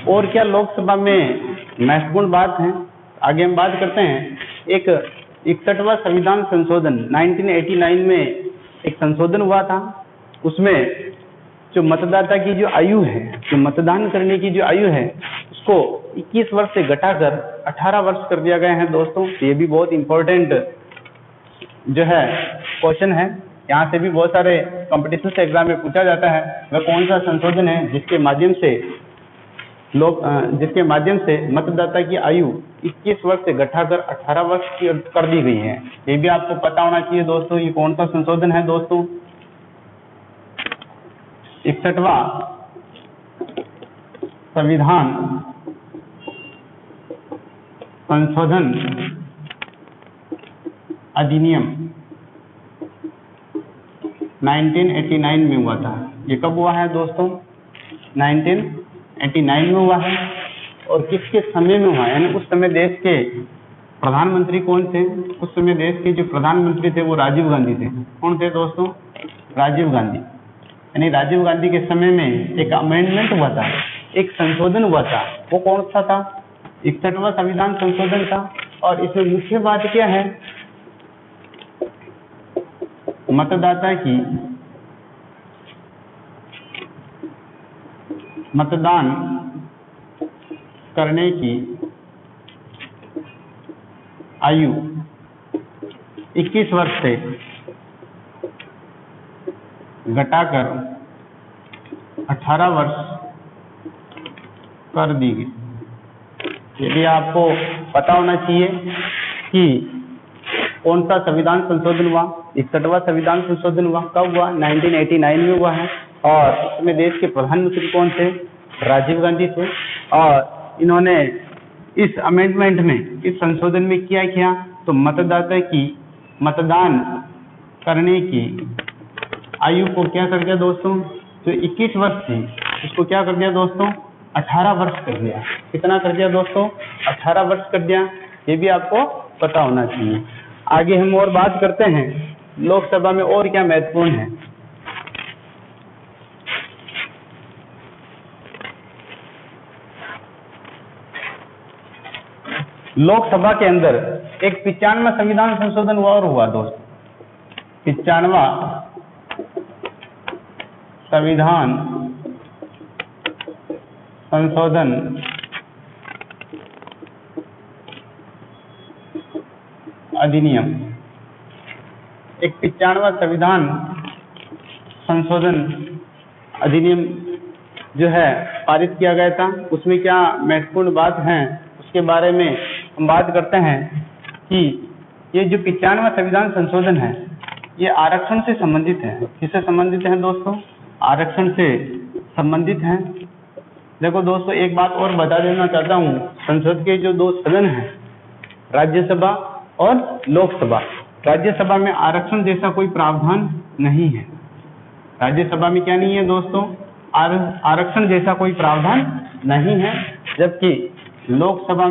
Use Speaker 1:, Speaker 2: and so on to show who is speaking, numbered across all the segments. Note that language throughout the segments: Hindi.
Speaker 1: और क्या लोकसभा में महत्वपूर्ण बात है, आगे हम बात करते हैं। एक 61वां संविधान संशोधन 1989 में एक संशोधन हुआ था। उसमें जो मतदाता की जो आयु है, जो मतदान करने की जो आयु है, उसको 21 वर्ष से घटाकर 18 वर्ष कर दिया गया है दोस्तों। ये भी बहुत इंपॉर्टेंट जो है क्वेश्चन है, यहाँ से भी बहुत सारे कॉम्पिटिशन से एग्जाम में पूछा जाता है। वह कौन सा संशोधन है जिसके माध्यम से मतदाता की आयु 21 वर्ष से घटाकर 18 वर्ष की कर दी गई है। ये भी आपको पता होना चाहिए दोस्तों, ये कौन सा संशोधन है दोस्तों। 61वां संविधान संशोधन अधिनियम 1989 में हुआ था। ये कब हुआ है दोस्तों? 1989 में हुआ है। और किसके समय में हुआ है, यानी उस समय देश के प्रधानमंत्री कौन थे? उस समय देश के जो प्रधानमंत्री थे वो राजीव गांधी थे। कौन थे दोस्तों? राजीव गांधी। यानी राजीव गांधी के समय में एक अमेंडमेंट हुआ था, एक संशोधन हुआ था। वो कौन सा था? 61वां संविधान संशोधन था। और इसमें मुख्य बात क्या है? मतदाता की मतदान करने की आयु 21 वर्ष से घटाकर 18 वर्ष कर दी गई। ये भी आपको पता होना चाहिए कि कौन सा संविधान संशोधन हुआ। 61वां संविधान संशोधन हुआ कब हुआ? 1989 में हुआ है। और इसमें देश के प्रधानमंत्री कौन थे? राजीव गांधी थे। और इन्होंने इस अमेंडमेंट में, इस संशोधन में क्या किया? तो मतदाता की मतदान करने की आयु को क्या कर दिया दोस्तों? जो 21 वर्ष थी उसको क्या कर दिया दोस्तों? 18 वर्ष कर दिया। कितना कर दिया दोस्तों? 18 वर्ष कर दिया। ये भी आपको पता होना चाहिए। आगे हम और बात करते हैं लोकसभा में और क्या महत्वपूर्ण है। लोकसभा के अंदर एक 95वां संविधान संशोधन हुआ दोस्तों। 95वां संविधान संशोधन अधिनियम, एक 95वां संविधान संशोधन अधिनियम जो है पारित किया गया था। उसमें क्या महत्वपूर्ण बात है उसके बारे में हम बात करते हैं कि ये जो 95वां संविधान संशोधन है ये आरक्षण से संबंधित है। किससे संबंधित है दोस्तों? आरक्षण से संबंधित है। देखो दोस्तों, एक बात और बता देना चाहता हूँ, संसद के जो दो सदन हैं, राज्यसभा और लोकसभा, राज्यसभा में आरक्षण जैसा कोई प्रावधान नहीं है। राज्यसभा में क्या नहीं है दोस्तों? आरक्षण जैसा कोई प्रावधान नहीं है। जबकि लोकसभा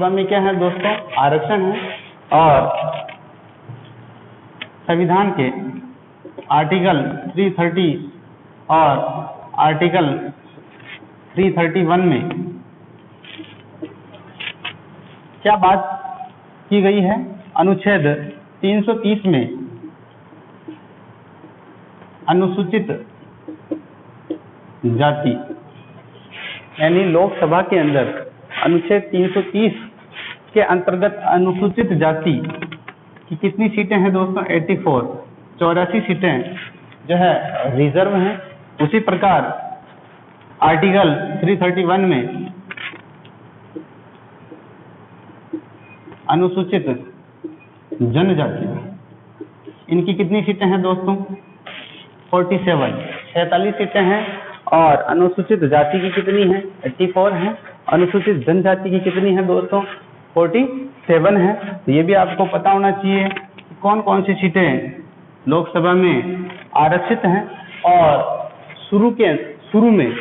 Speaker 1: में क्या है दोस्तों? आरक्षण है। और संविधान के आर्टिकल 330 और आर्टिकल 331 में क्या बात की गई है? अनुच्छेद 330 में अनुसूचित जाति, यानी लोकसभा के अंदर अनुच्छेद 330 के अंतर्गत अनुसूचित जाति की कितनी सीटें हैं दोस्तों? 84, 84 सीटें जो है रिजर्व हैं। उसी प्रकार आर्टिकल 331 में अनुसूचित जनजाति, इनकी कितनी सीटें हैं दोस्तों? 47, 46 सीटें हैं। और अनुसूचित जाति की कितनी है? 84 है। अनुसूचित जनजाति की कितनी है दोस्तों? 47 है। तो ये भी आपको पता होना चाहिए कि कौन कौन सी सीटें लोकसभा में आरक्षित हैं। और शुरू में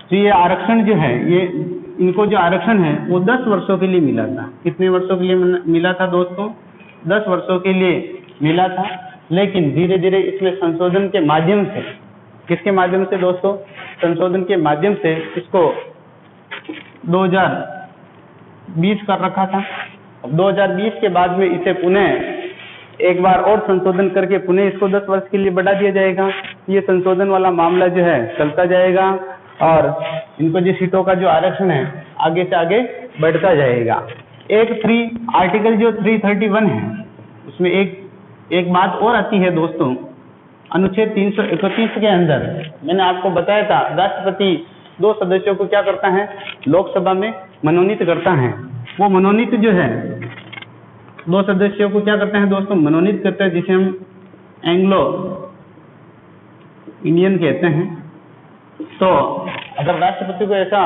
Speaker 1: जो ये आरक्षण जो है ये इनको जो आरक्षण है वो 10 वर्षों के लिए मिला था। कितने वर्षों के लिए मिला था दोस्तों? 10 वर्षों के लिए मिला था। लेकिन धीरे धीरे इसमें संशोधन के माध्यम से, किसके माध्यम से दोस्तों? संशोधन के माध्यम से इसको 2020 कर रखा था। 2020 के बाद में इसे पुनः एक बार और संशोधन करके पुनः इसको 10 वर्ष के लिए बढ़ा दिया जाएगा। ये संशोधन वाला मामला जो है चलता जाएगा और इनको जो सीटों का जो आरक्षण है आगे से आगे बढ़ता जाएगा। आर्टिकल जो 331 है उसमें एक बात और आती है दोस्तों, अनुच्छेद 331 के अंदर मैंने आपको बताया था राष्ट्रपति 2 सदस्यों को क्या करता है? लोकसभा में मनोनीत करता है। वो मनोनीत जो है 2 सदस्यों को क्या करते हैं दोस्तों? मनोनीत करते हैं, जिसे हम एंग्लो इंडियन कहते हैं। तो अगर राष्ट्रपति को ऐसा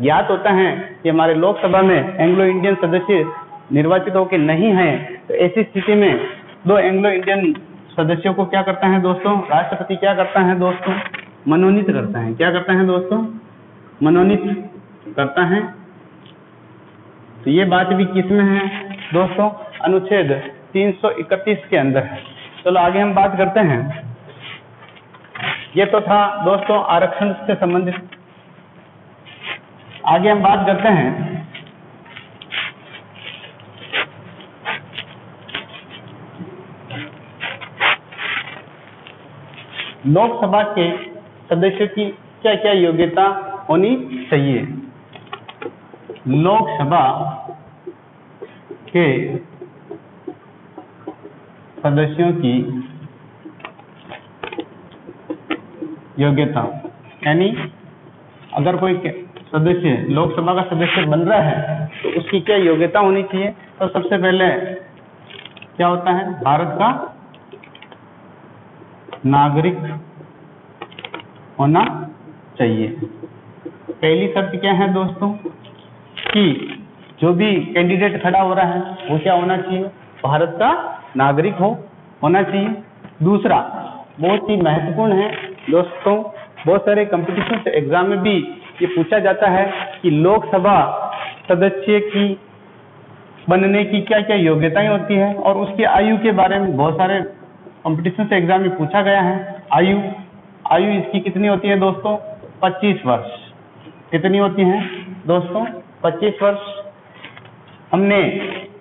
Speaker 1: ज्ञात होता है कि हमारे लोकसभा में एंग्लो इंडियन सदस्य निर्वाचित होकर नहीं है, तो ऐसी स्थिति में 2 एंग्लो इंडियन सदस्यों को क्या करता है दोस्तों? राष्ट्रपति क्या करता है दोस्तों? मनोनीत करता है। क्या करता है दोस्तों? मनोनीत करता है। तो ये बात भी किस में है दोस्तों? अनुच्छेद 331 के अंदर है। चलो आगे हम बात करते हैं। ये तो था दोस्तों आरक्षण से संबंधित। आगे हम बात करते हैं लोकसभा के सदस्यों की क्या क्या योग्यता होनी चाहिए। लोकसभा के सदस्यों की योग्यता, यानी अगर कोई सदस्य लोकसभा का सदस्य बन रहा है तो उसकी क्या योग्यता होनी चाहिए। तो सबसे पहले क्या होता है? भारत का नागरिक होना चाहिए। पहली शर्त क्या है दोस्तों? कि जो भी कैंडिडेट खड़ा हो रहा है वो क्या होना चाहिए? भारत का नागरिक होना चाहिए। दूसरा बहुत ही महत्वपूर्ण है दोस्तों, बहुत सारे कंपटीशन एग्जाम में भी ये पूछा जाता है कि लोकसभा सदस्य की बनने की क्या क्या योग्यताएं होती है और उसकी आयु के बारे में बहुत सारे कंपटीशन से एग्जाम में पूछा गया है। आयु इसकी कितनी होती है दोस्तों? 25 वर्ष। कितनी होती है दोस्तों? 25 वर्ष। हमने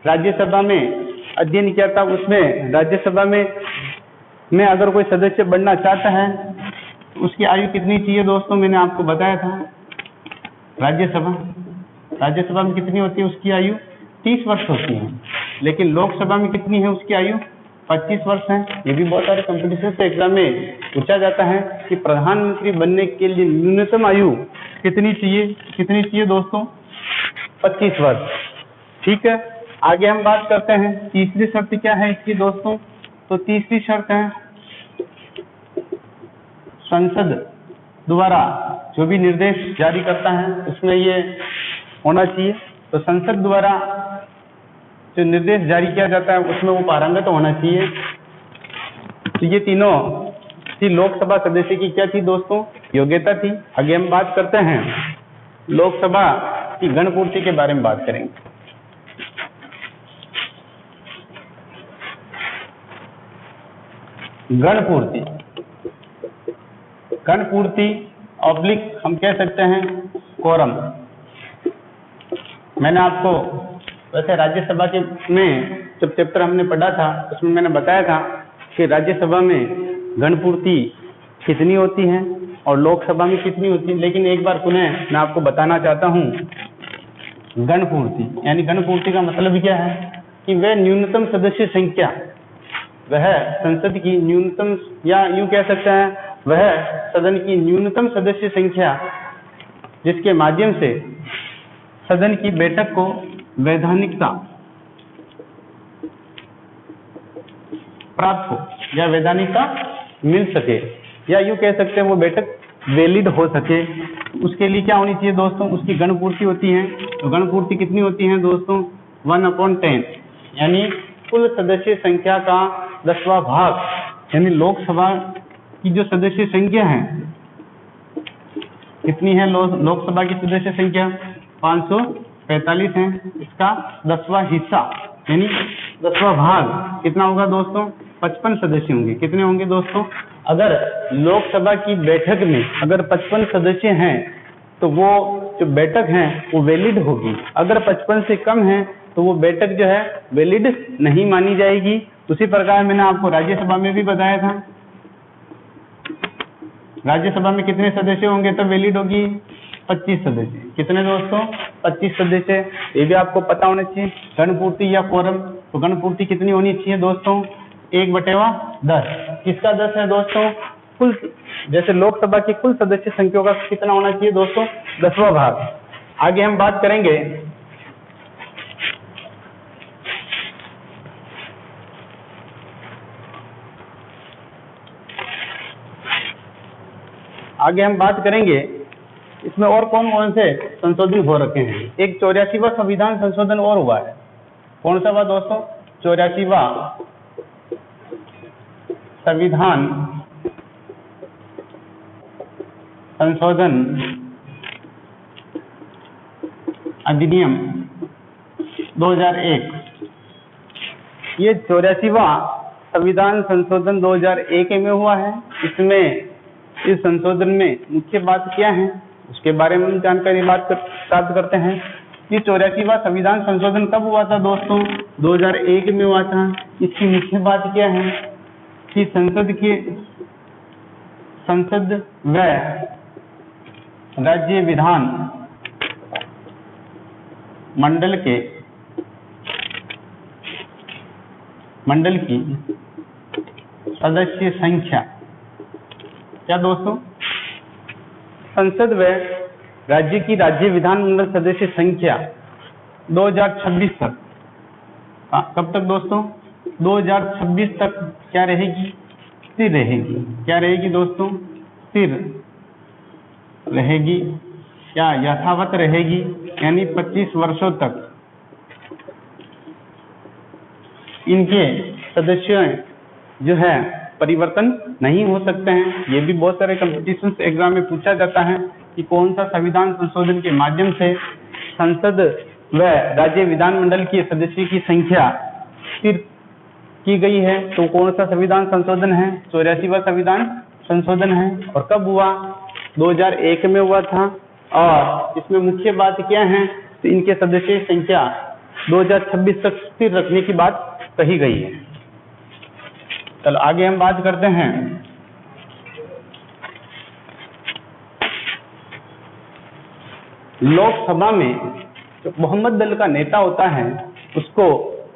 Speaker 1: राज्यसभा में अध्ययन किया था, उसमें राज्यसभा में अगर कोई सदस्य बनना चाहता है तो उसकी आयु कितनी चाहिए दोस्तों? मैंने आपको बताया था। राज्यसभा में कितनी होती है उसकी आयु? 30 वर्ष होती है। लेकिन लोकसभा में कितनी है उसकी आयु? 25 वर्ष है। ये भी बहुत सारे कंपटीशन से एग्जाम में पूछा जाता है कि प्रधानमंत्री बनने के लिए न्यूनतम आयु कितनी चाहिए दोस्तों? 25 वर्ष। ठीक है, आगे हम बात करते हैं तीसरी शर्त क्या है इसकी दोस्तों। तो तीसरी शर्त है संसद द्वारा जो भी निर्देश जारी करता है उसमें ये होना चाहिए। तो संसद द्वारा जो निर्देश जारी किया जाता है उसमें वो पारंगत होना चाहिए। तो ये तीनों थी लोकसभा सदस्य की क्या थी दोस्तों? योग्यता थी। आगे हम बात करते हैं लोकसभा की गणपूर्ति के बारे में बात करेंगे। गणपूर्ति ऑब्लिक हम कह सकते हैं कोरम। मैंने आपको वैसे राज्यसभा के में जब चैप्टर हमने पढ़ा था उसमें मैंने बताया था कि राज्यसभा में गणपूर्ति कितनी होती है और लोकसभा में कितनी होती है। लेकिन एक बार पुनः मैं आपको बताना चाहता हूँ गणपूर्ति यानी गणपूर्ति का मतलब क्या है कि वह न्यूनतम सदस्य संख्या, वह संसद की न्यूनतम या यूं कह सकते हैं वह सदन की न्यूनतम सदस्य संख्या जिसके माध्यम से सदन की बैठक को वैधानिकता प्राप्त हो या वैधानिकता मिल सके या यूं कह सकते हैं वो बैठक वैलिड हो सके। उसके लिए क्या होनी चाहिए दोस्तों? उसकी गणपूर्ति होती है। तो गणपूर्ति कितनी होती है दोस्तों? 1/10 यानी कुल सदस्य संख्या का 10वां भाग। यानी लोकसभा की जो सदस्य संख्या है कितनी है लोकसभा की सदस्य संख्या? 545 है। इसका 10वां हिस्सा यानी 10वां भाग कितना होगा दोस्तों? 55 सदस्य होंगे। कितने होंगे दोस्तों? अगर लोकसभा की बैठक में अगर 55 सदस्य हैं तो वो जो बैठक है वो वैलिड होगी। अगर 55 से कम है तो वो बैठक जो है वैलिड नहीं मानी जाएगी। उसी प्रकार मैंने आपको राज्यसभा में भी बताया था, राज्यसभा में कितने सदस्य होंगे तब वैलिड होगी? 25 सदस्य। कितने दोस्तों? 25 सदस्य। ये भी आपको पता होना चाहिए। गणपूर्ति या कोरम, तो गणपूर्ति कितनी होनी चाहिए दोस्तों? 1/10। किसका 10 है दोस्तों? कुल, जैसे लोकसभा की कुल सदस्य संख्या का कितना होना चाहिए दोस्तों? 10वां भाग। आगे हम बात करेंगे इसमें और कौन कौन से संशोधन हो रखे हैं। एक 84वां संविधान संशोधन और हुआ है। कौन सा हुआ दोस्तों? 84वां संविधान संशोधन अधिनियम 2001। ये 84वां संविधान संशोधन 2001 में हुआ है। इसमें इस संशोधन में मुख्य बात क्या है उसके बारे में हम जानकारी प्राप्त करते हैं। ये 84वां संविधान संशोधन कब हुआ था दोस्तों? 2001 में हुआ था। इसकी मुख्य बात क्या है कि संसद व राज्य विधान मंडल की सदस्य संख्या क्या दोस्तों? संसद व राज्य की राज्य विधानमंडल सदस्य संख्या 2026 तक, कब तक दोस्तों? 2026 तक क्या रहेगी? स्थिर रहेगी। क्या रहेगी दोस्तों? स्थिर रहेगी। क्या यथावत रहेगी? यानी 25 वर्षों तक इनके सदस्य जो है परिवर्तन नहीं हो सकते हैं। ये भी बहुत सारे कॉम्पिटिशन एग्जाम में पूछा जाता है कि कौन सा संविधान संशोधन के माध्यम से संसद व राज्य विधानमंडल के सदस्य की संख्या स्थिर की गई है। तो कौन सा संविधान संशोधन है? 84वां संविधान संशोधन है। और कब हुआ? 2001 में हुआ था। और इसमें मुख्य बात क्या है तो इनके सदस्य की संख्या 2026 तक स्थिर रखने की बात कही गई है। चलो आगे हम बात करते हैं लोकसभा में जो बहुमत दल का नेता होता है उसको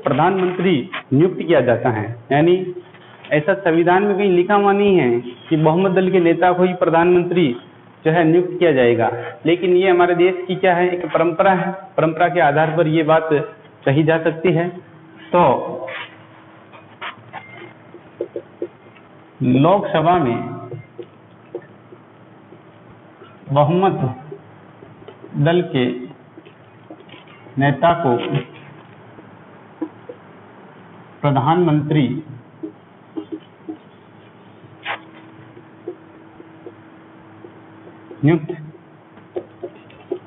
Speaker 1: प्रधानमंत्री नियुक्त किया जाता है। यानी ऐसा संविधान में कहीं लिखा हुआ नहीं है कि बहुमत दल के नेता को ही प्रधानमंत्री जो है नियुक्त किया जाएगा। लेकिन ये हमारे देश की क्या है? एक परंपरा है। परंपरा के आधार पर ये बात कही जा सकती है। तो लोकसभा में बहुमत दल के नेता को प्रधानमंत्री नियुक्त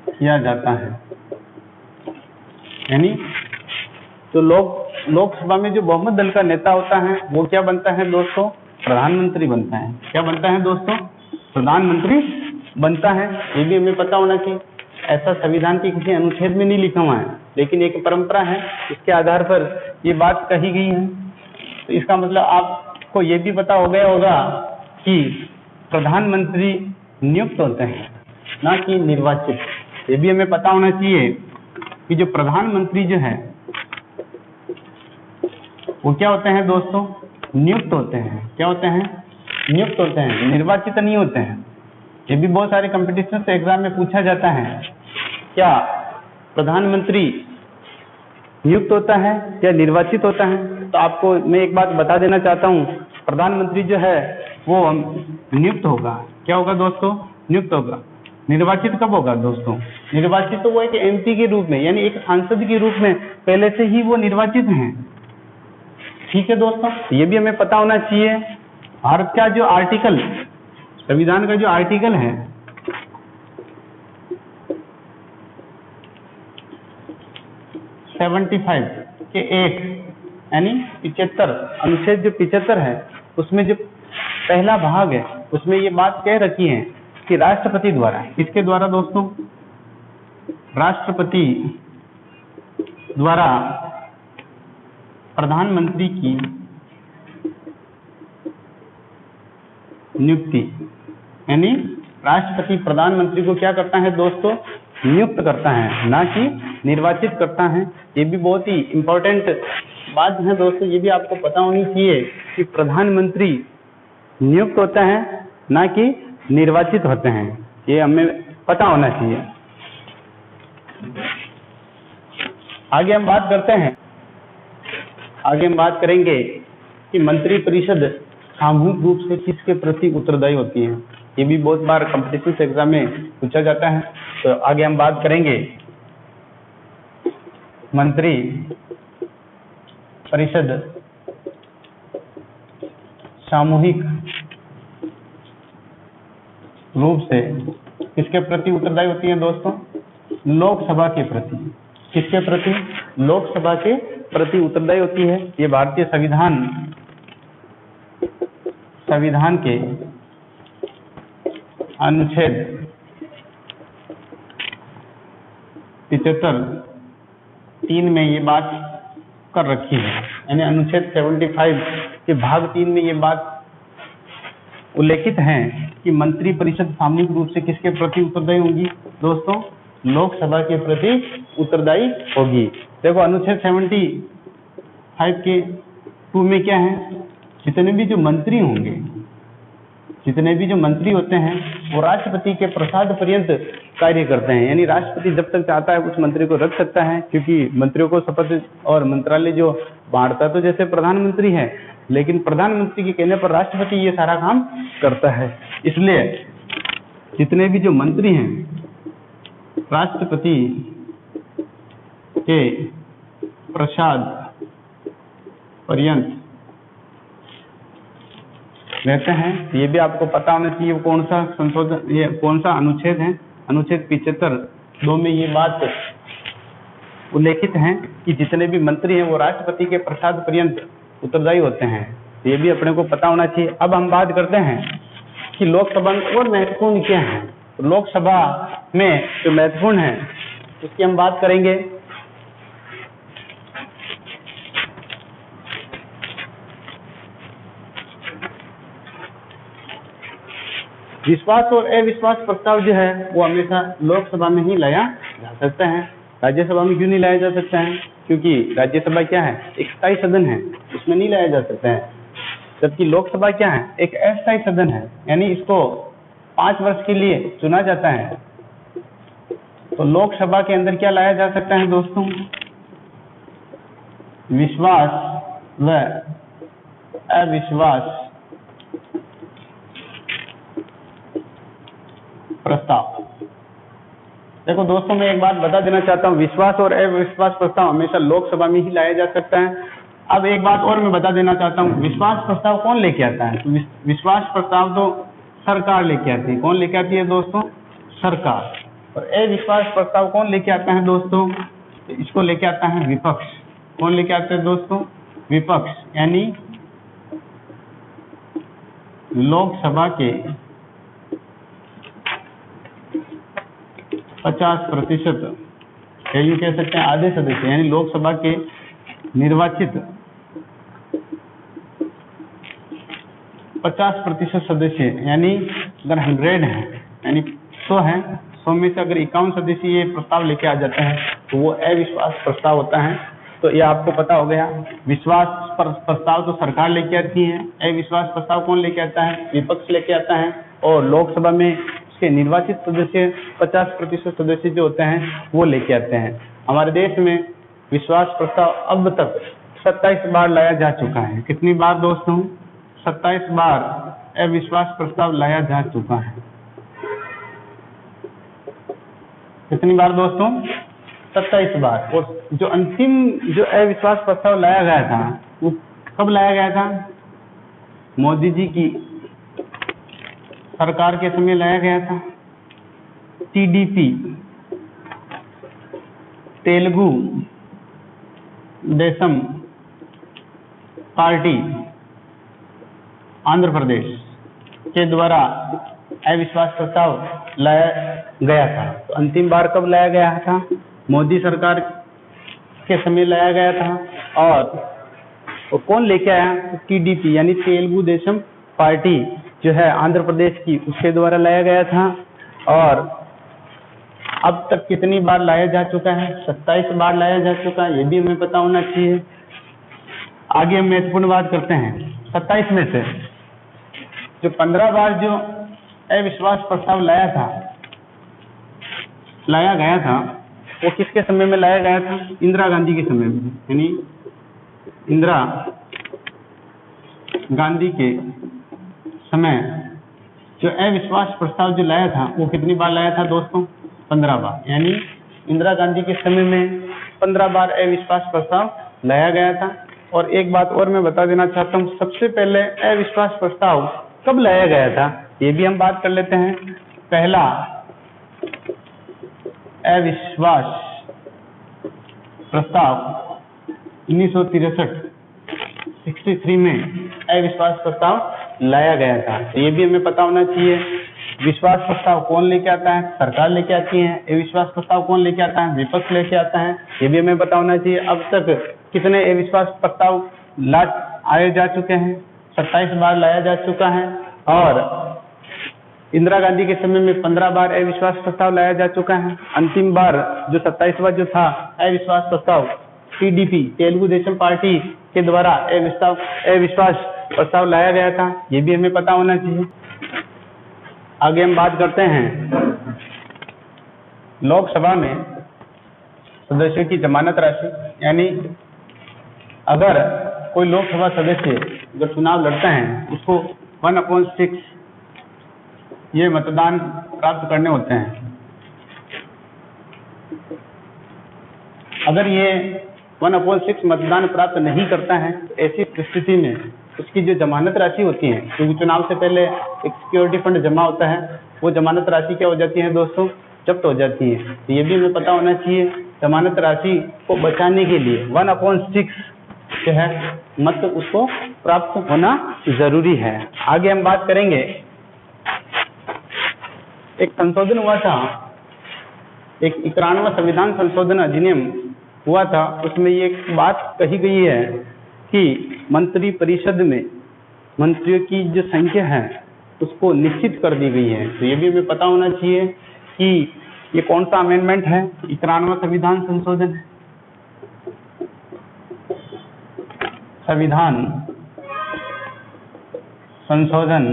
Speaker 1: किया जाता है। यानी तो लोकसभा में जो बहुमत दल का नेता होता है वो क्या बनता है दोस्तों? प्रधानमंत्री बनता है। क्या बनता है दोस्तों? प्रधानमंत्री बनता है। ये भी हमें पता होना चाहिए। ऐसा संविधान के किसी अनुच्छेद में नहीं लिखा हुआ है, लेकिन एक परंपरा है, इसके आधार पर ये बात कही गई है। तो इसका मतलब आपको ये भी पता हो गया होगा कि प्रधानमंत्री नियुक्त होते हैं ना कि निर्वाचित। ये भी हमें पता होना चाहिए कि जो प्रधानमंत्री जो है वो क्या होते हैं दोस्तों? नियुक्त होते हैं। क्या होते हैं? नियुक्त होते हैं, निर्वाचित नहीं होते हैं। ये भी बहुत सारे कंपटीशन से एग्जाम में पूछा जाता है, क्या प्रधानमंत्री नियुक्त होता है या निर्वाचित होता है? तो आपको मैं एक बात बता देना चाहता हूँ, प्रधानमंत्री जो है वो नियुक्त होगा। क्या होगा दोस्तों? नियुक्त होगा। निर्वाचित कब होगा दोस्तों? निर्वाचित तो वो एक एमपी के रूप में यानी एक सांसद के रूप में पहले से ही वो निर्वाचित हैं। ठीक है दोस्तों, ये भी हमें पता होना चाहिए। भारत का जो आर्टिकल, संविधान का जो आर्टिकल है 75 के एक यानी 75 अनुच्छेद जो 75 है उसमें जो पहला भाग है उसमें ये बात कह रखी है कि राष्ट्रपति द्वारा, किसके द्वारा दोस्तों, राष्ट्रपति द्वारा प्रधानमंत्री की नियुक्ति, यानी राष्ट्रपति प्रधानमंत्री को क्या करता है दोस्तों, नियुक्त करता है, ना कि निर्वाचित करता है। ये भी बहुत ही इंपॉर्टेंट बात है दोस्तों, ये भी आपको पता होनी चाहिए कि प्रधानमंत्री नियुक्त होता है ना कि निर्वाचित होते हैं, ये हमें पता होना चाहिए। आगे हम बात करते हैं, आगे हम बात करेंगे कि मंत्रिपरिषद सामूहिक रूप से किसके प्रति उत्तरदायी होती है। ये भी बहुत बार कॉम्पिटिटिव एग्जाम में पूछा जाता है। तो आगे हम बात करेंगे मंत्री परिषद सामूहिक रूप से किसके प्रति उत्तरदायी होती है दोस्तों, लोकसभा के प्रति। किसके प्रति, लोकसभा के प्रति उत्तरदायी होती है। ये भारतीय संविधान के अनुच्छेद 75(3) में ये बात कर रखी है, यानी अनुच्छेद 75 के भाग 3 में ये बात उल्लेखित है कि मंत्रिपरिषद सामूहिक रूप से किसके प्रति उत्तरदायी होगी दोस्तों, लोकसभा के प्रति उत्तरदायी होगी। देखो अनुच्छेद 75 के 2 में क्या है, जितने भी जो मंत्री होंगे, जितने भी जो मंत्री होते हैं वो राष्ट्रपति के प्रसाद पर्यंत कार्य करते हैं, यानी राष्ट्रपति जब तक चाहता है उस मंत्री को रख सकता है, क्योंकि मंत्रियों को शपथ और मंत्रालय जो बांटता तो जैसे प्रधानमंत्री है, लेकिन प्रधानमंत्री के कहने पर राष्ट्रपति ये सारा काम करता है। इसलिए जितने भी जो मंत्री हैं राष्ट्रपति के प्रसाद पर्यंत रहते हैं। ये भी आपको पता होना चाहिए कौन सा संशोधन, ये कौन सा अनुच्छेद है, अनुच्छेद 75(2) में ये बात उल्लेखित है कि जितने भी मंत्री हैं वो राष्ट्रपति के प्रसाद पर्यंत उत्तरदायी होते हैं। ये भी अपने को पता होना चाहिए। अब हम बात करते हैं कि लोकसभा में और महत्वपूर्ण क्या है। लोकसभा में जो महत्वपूर्ण है उसकी हम बात करेंगे। विश्वास और अविश्वास प्रस्ताव जो है वो हमेशा लोकसभा में ही लाया जा सकता है, राज्यसभा में क्यों नहीं लाया जा सकता है, क्योंकि राज्यसभा क्या है, एक स्थायी सदन है, उसमें नहीं लाया जा सकता है। जबकि लोकसभा क्या है, एक अस्थायी सदन है, यानी इसको 5 वर्ष के लिए चुना जाता है। तो लोकसभा के अंदर क्या लाया जा सकता है दोस्तों, विश्वास व अविश्वास प्रस्ताव। देखो दोस्तों, मैं एक बात बता देना चाहता हूँ, विश्वास और अविश्वास प्रस्ताव हमेशा लोकसभा में ही लाया जा सकता है। अब एक बात और मैं बता देना चाहता हूँ, विश्वास प्रस्ताव कौन लेके आता है, तो विश्वास प्रस्ताव तो सरकार लेके आती है। कौन लेके आती है दोस्तों, सरकार। और अविश्वास प्रस्ताव कौन लेके आता है दोस्तों, तो इसको लेके आता है विपक्ष। कौन लेके आता है दोस्तों, विपक्ष, यानी लोकसभा के 50%, या यूं कह सकते हैं आधे सदस्य, यानी लोकसभा के निर्वाचित 50% सदस्य, यानी अगर 100 है, यानी 100 है, 100 में से अगर 51 सदस्य ये प्रस्ताव लेके आ जाते हैं तो वो अविश्वास प्रस्ताव होता है। तो ये आपको पता हो गया, विश्वास प्रस्ताव तो सरकार लेके आती है, अविश्वास प्रस्ताव कौन लेके आता है, विपक्ष लेके आता है। और लोकसभा में उसके निर्वाचित सदस्य 50% सदस्य जो होते हैं वो लेके आते हैं। हमारे देश में विश्वास प्रस्ताव अब तक 27 बार लाया जा चुका है। कितनी बार दोस्तों, 27 बार अविश्वास प्रस्ताव लाया जा चुका है। कितनी बार दोस्तों, 27 बार। और जो अंतिम जो अविश्वास प्रस्ताव लाया गया था वो कब लाया गया था, मोदी जी की सरकार के समय लाया गया था। टीडीपी, तेलुगु देशम पार्टी आंध्र प्रदेश के द्वारा अविश्वास प्रस्ताव लाया गया था। तो अंतिम बार कब लाया गया था? मोदी सरकार के समय लाया गया था। और कौन लेके आया? टीडीपी यानी तेलुगु देशम पार्टी जो है आंध्र प्रदेश की, उसके द्वारा लाया गया था। और अब तक कितनी बार लाया जा चुका है? 27 बार लाया जा चुका है, ये भी हमें पता होना चाहिए। आगे हम महत्वपूर्ण बात करते हैं। 27 में से जो 15 बार जो अविश्वास प्रस्ताव लाया गया था, वो किसके समय में लाया गया था? इंदिरा गांधी के समय में। यानी इंदिरा गांधी के समय जो अविश्वास प्रस्ताव जो लाया था, वो कितनी बार लाया था दोस्तों? 15 बार। यानी इंदिरा गांधी के समय में 15 बार अविश्वास प्रस्ताव लाया गया था। और एक बात और मैं बता देना चाहता हूँ, सबसे पहले अविश्वास प्रस्ताव कब लाया गया था, ये भी हम बात कर लेते हैं। पहला अविश्वास प्रस्ताव 1963 में अविश्वास प्रस्ताव लाया गया था। तो ये भी हमें पता होना चाहिए। विश्वास प्रस्ताव कौन लेके आता है? सरकार लेके आती है। अविश्वास प्रस्ताव कौन लेके आता है? विपक्ष लेके आता है। ये भी हमें पता होना चाहिए। अब तक कितने अविश्वास प्रस्ताव आए जा चुके हैं? 27 बार लाया जा चुका है। और इंदिरा गांधी के समय में 15 बार अविश्वास प्रस्ताव लाया जा चुका है। अंतिम बार जो 27वां जो था अविश्वास प्रस्ताव, टीडीपी तेलुगु देशम पार्टी के द्वारा अविश्वास प्रस्ताव लाया गया था। ये भी हमें पता होना चाहिए। आगे हम बात करते हैं लोकसभा में सदस्यों की जमानत राशि। यानी अगर कोई लोकसभा सदस्य जो चुनाव लड़ता है, उसको 1/6 ये मतदान प्राप्त करने होते हैं। अगर ये 1/6 मतदान प्राप्त नहीं करता है, ऐसी परिस्थिति में उसकी जो जमानत राशि होती है, क्योंकि चुनाव से पहले एक सिक्योरिटी फंड जमा होता है, वो जमानत राशि क्या हो जाती है दोस्तों? जब्त हो जाती है। तो ये भी हमें पता होना चाहिए। जमानत राशि को बचाने के लिए 1/6 जो है मत उसको प्राप्त होना जरूरी है। आगे हम बात करेंगे, एक संशोधन हुआ था, एक 91वां संविधान संशोधन अधिनियम हुआ था। उसमें ये एक बात कही गई है कि मंत्री परिषद में मंत्रियों की जो संख्या है उसको निश्चित कर दी गई है। तो ये भी हमें पता होना चाहिए कि ये कौन सा अमेंडमेंट है? 91वां संविधान संशोधन है। संविधान संशोधन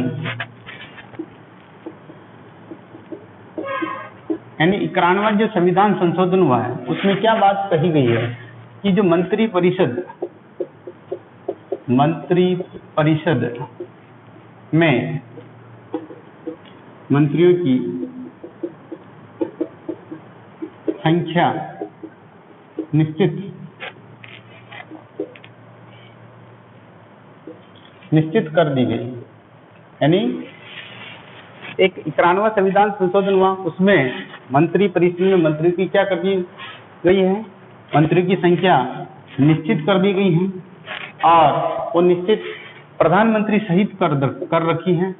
Speaker 1: यानी 91वां जो संविधान संशोधन हुआ है, उसमें क्या बात कही गई है कि जो मंत्री परिषद में मंत्रियों की संख्या निश्चित कर दी गई। यानी एक 91वां संविधान संशोधन हुआ, उसमें मंत्री परिषद में मंत्रियों की क्या कर दी गई है? मंत्रियों की संख्या निश्चित कर दी गई है। और वो निश्चित प्रधानमंत्री सहित कर रखी है।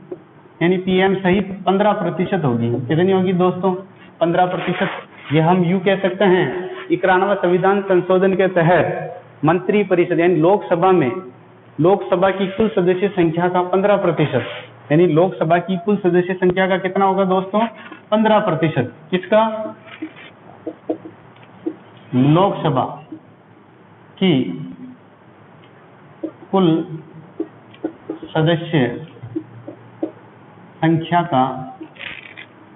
Speaker 1: यानी पीएम सहित 15% होगी। कितनी होगी दोस्तों? 15%। ये हम यूं कह सकते हैं, 91वां संविधान संशोधन के तहत मंत्री परिषद यानी लोकसभा की कुल सदस्य संख्या का 15%, यानी लोकसभा की कुल सदस्य संख्या का कितना होगा दोस्तों? 15%। किसका? लोकसभा की कुल सदस्य संख्या का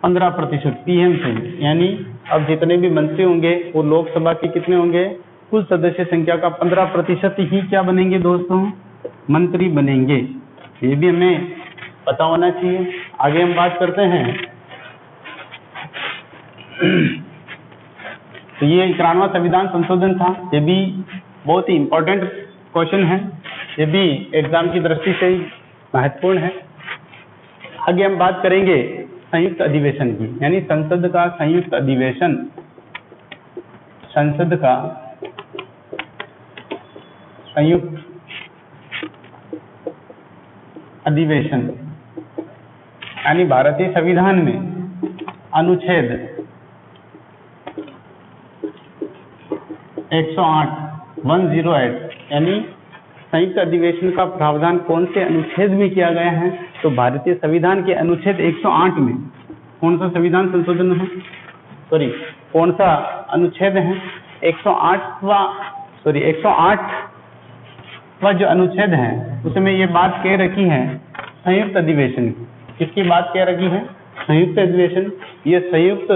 Speaker 1: 15% पीएम से। यानी अब जितने भी मंत्री होंगे वो लोकसभा के कितने होंगे? कुल सदस्य संख्या का 15% ही क्या बनेंगे दोस्तों? मंत्री बनेंगे। ये भी हमें पता होना चाहिए। आगे हम बात करते हैं, तो ये 91वां संविधान संशोधन था। ये भी बहुत ही इंपॉर्टेंट क्वेश्चन है, ये भी एग्जाम की दृष्टि से महत्वपूर्ण है। आगे हम बात करेंगे संयुक्त अधिवेशन की, यानी संसद का संयुक्त अधिवेशन। संसद का संयुक्त अधिवेशन, यानी भारतीय संविधान में अनुच्छेद 108 यानी संयुक्त अधिवेशन का प्रावधान कौन से अनुच्छेद में किया गया है? तो भारतीय संविधान के अनुच्छेद 108 में कौन सा संविधान संशोधन है, सॉरी कौन सा अनुच्छेद है? 108वां जो अनुच्छेद है उसमें ये बात कह रखी है संयुक्त अधिवेशन की। किसकी बात कह रखी है? संयुक्त अधिवेशन। ये संयुक्त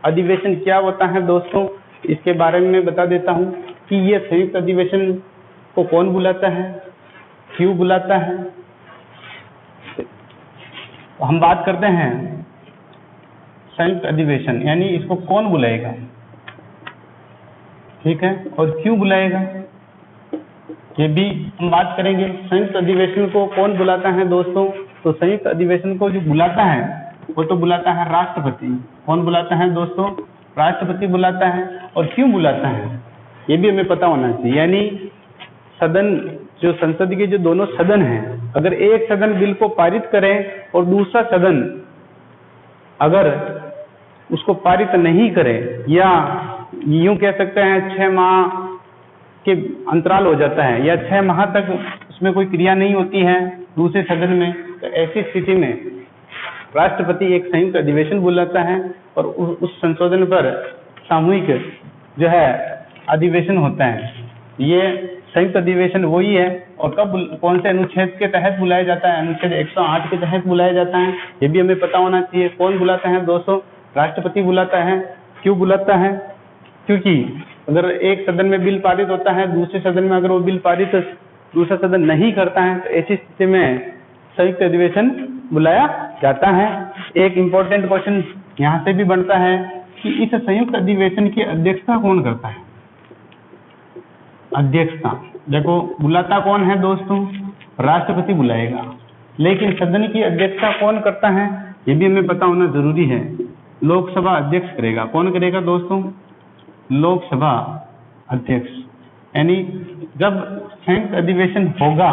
Speaker 1: अधिवेशन क्या होता है दोस्तों, इसके बारे में मैं बता देता हूँ कि ये संयुक्त अधिवेशन को कौन बुलाता है, क्यों बुलाता है। तो हम बात करते हैं संयुक्त अधिवेशन, यानी इसको कौन बुलाएगा, ठीक है, और क्यों बुलाएगा, ये भी हम बात करेंगे। संयुक्त अधिवेशन को कौन बुलाता है दोस्तों? तो संयुक्त अधिवेशन को जो बुलाता है वो तो बुलाता है राष्ट्रपति। कौन बुलाता है दोस्तों? राष्ट्रपति बुलाता है। और क्यों बुलाता है ये भी हमें पता होना चाहिए। यानी सदन, जो संसद के जो दोनों सदन हैं, अगर एक सदन बिल को पारित करे और दूसरा सदन अगर उसको पारित नहीं करे, या यूं कह सकते हैं 6 माह के अंतराल हो जाता है या 6 माह तक उसमें कोई क्रिया नहीं होती है दूसरे सदन में, तो ऐसी स्थिति में राष्ट्रपति एक संयुक्त अधिवेशन बुलाता है और उस संशोधन पर सामूहिक जो है अधिवेशन होता है। ये संयुक्त अधिवेशन वही है। और कब, कौन से अनुच्छेद के तहत बुलाया जाता है? अनुच्छेद 108 के तहत बुलाया जाता है। ये भी हमें पता होना चाहिए। कौन बुलाता है दोस्तों? राष्ट्रपति बुलाता है। क्यों बुलाता है? क्योंकि अगर एक सदन में बिल पारित होता है, दूसरे सदन में अगर वो बिल पारित दूसरा सदन नहीं करता है, तो ऐसी स्थिति में संयुक्त अधिवेशन बुलाया जाता है। एक इम्पोर्टेंट क्वेश्चन यहाँ से भी बनता है कि इस संयुक्त अधिवेशन की अध्यक्षता कौन करता है? अध्यक्षता देखो, बुलाता कौन है दोस्तों? राष्ट्रपति बुलाएगा। लेकिन सदन की अध्यक्षता कौन करता है ये भी हमें पता होना जरूरी है। लोकसभा अध्यक्ष करेगा। कौन करेगा दोस्तों? लोकसभा अध्यक्ष। यानी जब संयुक्त अधिवेशन होगा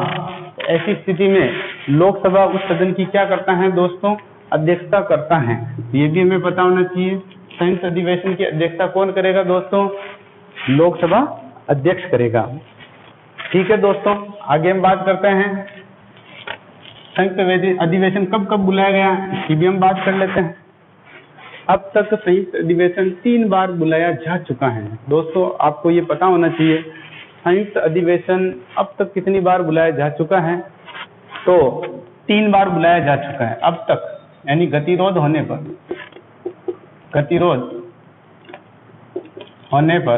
Speaker 1: तो ऐसी स्थिति में लोकसभा उस सदन की क्या करता है दोस्तों? अध्यक्षता करता है। ये भी हमें पता होना चाहिए। संयुक्त अधिवेशन की अध्यक्षता कौन करेगा दोस्तों? लोकसभा अध्यक्ष करेगा। ठीक है दोस्तों, आगे हम बात करते हैं संयुक्त अधिवेशन कब कब बुलाया गया, इसकी भी हम बात कर लेते हैं। अब तक संयुक्त अधिवेशन 3 बार बुलाया जा चुका है। दोस्तों आपको ये पता होना चाहिए संयुक्त अधिवेशन अब तक कितनी बार बुलाया जा चुका है। तो 3 बार बुलाया जा चुका है अब तक, यानी गतिरोध होने पर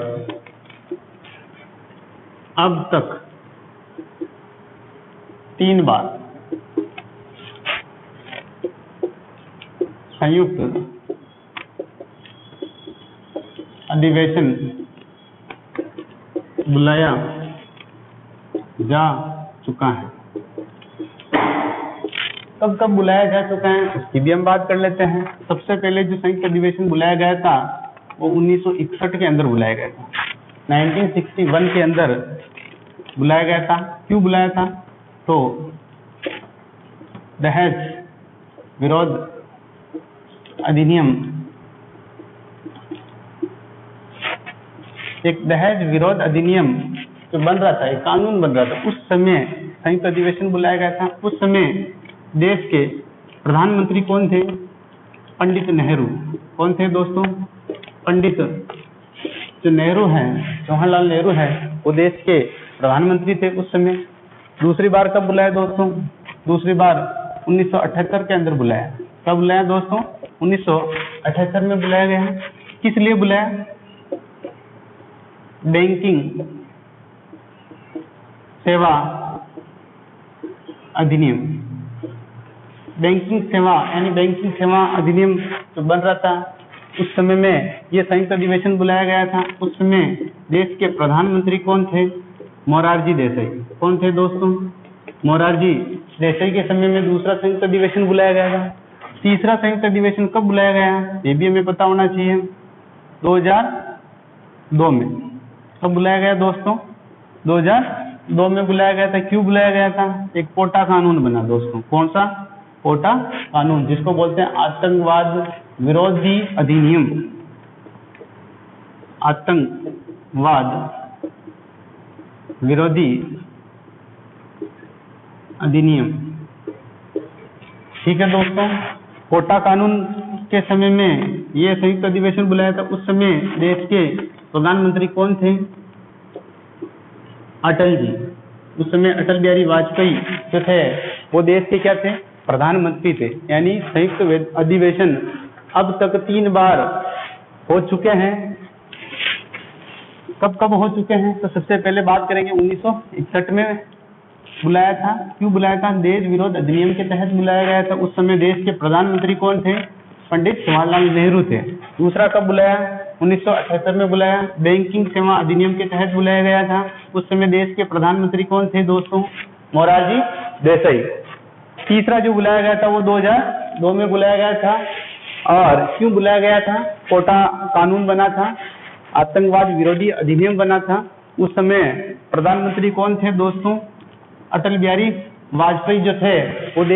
Speaker 1: अब तक 3 बार संयुक्त अधिवेशन बुलाया जा चुका है। कब कब बुलाया जा चुका है उसकी भी हम बात कर लेते हैं। सबसे पहले जो संयुक्त अधिवेशन बुलाया गया था वो 1961 के अंदर बुलाया गया था। 1961 के अंदर बुलाया गया था। क्यों बुलाया था? तो दहेज विरोध अधिनियम, एक दहेज विरोध अधिनियम जो बन रहा था, एक कानून बन रहा था, उस समय संयुक्त अधिवेशन बुलाया गया था। उस समय देश के प्रधानमंत्री कौन थे? पंडित नेहरू। कौन थे दोस्तों? पंडित जो नेहरू हैं, जवाहरलाल नेहरू है, वो देश के प्रधानमंत्री थे उस समय। दूसरी बार कब बुलाया दोस्तों? दूसरी बार 1978 के अंदर बुलाया। कब बुलाया दोस्तों? 1978 में बुलाया गया। किस लिए बुलाया? बैंकिंग सेवा अधिनियम। बैंकिंग सेवा यानी बैंकिंग सेवा अधिनियम जो बन रहा था उस समय में ये संयुक्त अधिवेशन बुलाया गया था। उस समय देश के प्रधानमंत्री कौन थे? मोरारजी देसाई। कौन थे दोस्तों? मोरारजी देसाई के समय में दूसरा संयुक्त अधिवेशन बुलाया गया था। तीसरा संयुक्त अधिवेशन कब बुलाया गया ये भी हमें पता होना चाहिए। 2002 में। कब बुलाया गया दोस्तों? 2002 में बुलाया गया था। क्यों बुलाया गया था? एक पोटा कानून बना दोस्तों। कौन सा? पोटा कानून, जिसको बोलते हैं आतंकवाद विरोधी अधिनियम। आतंकवाद विरोधी अधिनियम। ठीक है दोस्तों, कोटा कानून के समय में ये संयुक्त अधिवेशन बुलाया था। उस समय देश के प्रधानमंत्री कौन थे? अटल जी। उस समय अटल बिहारी वाजपेयी जो थे वो देश के क्या थे? प्रधानमंत्री थे। यानी संयुक्त अधिवेशन अब तक 3 बार हो चुके हैं। कब कब हो चुके हैं? तो सबसे पहले बात करेंगे 1961 में बुलाया था। क्यों बुलाया था? देश विरोध अधिनियम के तहत बुलाया गया था। उस समय देश के प्रधानमंत्री कौन थे? पंडित जवाहरलाल नेहरू थे। दूसरा कब बुलाया? 1978 में बुलाया। बैंकिंग सेवा अधिनियम के तहत बुलाया गया था। उस समय देश के प्रधानमंत्री कौन थे दोस्तों? मोरारजी देसाई। तीसरा जो बुलाया गया था वो 2002 में बुलाया गया था। और क्यों बुलाया गया था? कोटा कानून बना था, आतंकवाद विरोधी अधिनियम बना था। उस समय प्रधानमंत्री कौन थे दोस्तों? अटल बिहारी वाजपेयी जो थे वो